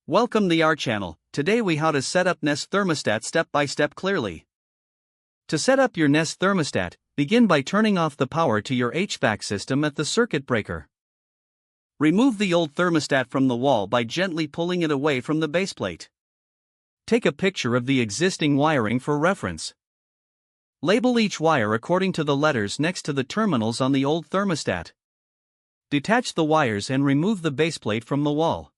Welcome to our channel. Today we how to set up Nest thermostat step by step clearly. To set up your Nest thermostat, begin by turning off the power to your HVAC system at the circuit breaker. Remove the old thermostat from the wall by gently pulling it away from the base plate. Take a picture of the existing wiring for reference. Label each wire according to the letters next to the terminals on the old thermostat. Detach the wires and remove the base plate from the wall.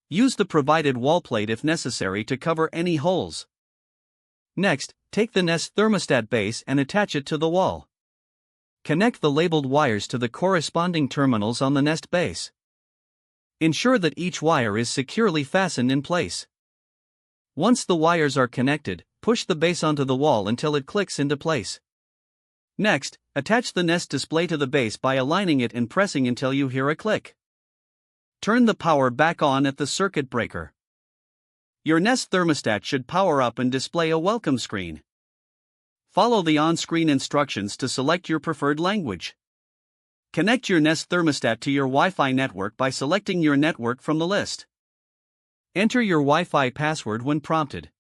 Use the provided wall plate if necessary to cover any holes. Next, take the Nest thermostat base and attach it to the wall. Connect the labeled wires to the corresponding terminals on the Nest base. Ensure that each wire is securely fastened in place. Once the wires are connected, push the base onto the wall until it clicks into place. Next, attach the Nest display to the base by aligning it and pressing until you hear a click. Turn the power back on at the circuit breaker. Your Nest thermostat should power up and display a welcome screen. Follow the on-screen instructions to select your preferred language. Connect your Nest thermostat to your Wi-Fi network by selecting your network from the list. Enter your Wi-Fi password when prompted.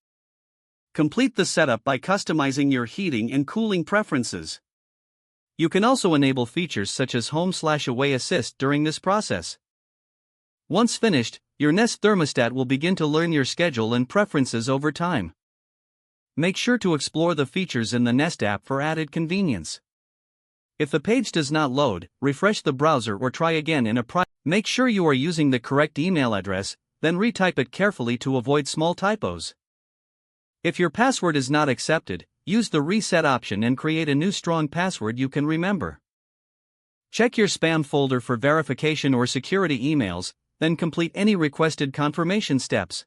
Complete the setup by customizing your heating and cooling preferences. You can also enable features such as home/away assist during this process. Once finished, your Nest thermostat will begin to learn your schedule and preferences over time. Make sure to explore the features in the Nest app for added convenience. If the page does not load, refresh the browser or try again in a private. Make sure you are using the correct email address, then retype it carefully to avoid small typos. If your password is not accepted, use the reset option and create a new strong password you can remember. Check your spam folder for verification or security emails, then complete any requested confirmation steps.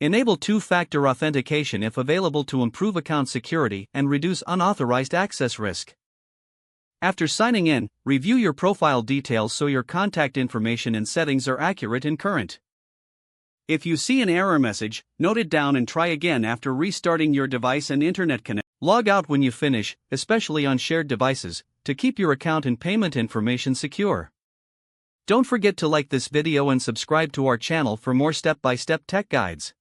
Enable two-factor authentication if available to improve account security and reduce unauthorized access risk. After signing in, review your profile details so your contact information and settings are accurate and current. If you see an error message, note it down and try again after restarting your device and internet connection. Log out when you finish, especially on shared devices, to keep your account and payment information secure. Don't forget to like this video and subscribe to our channel for more step-by-step tech guides.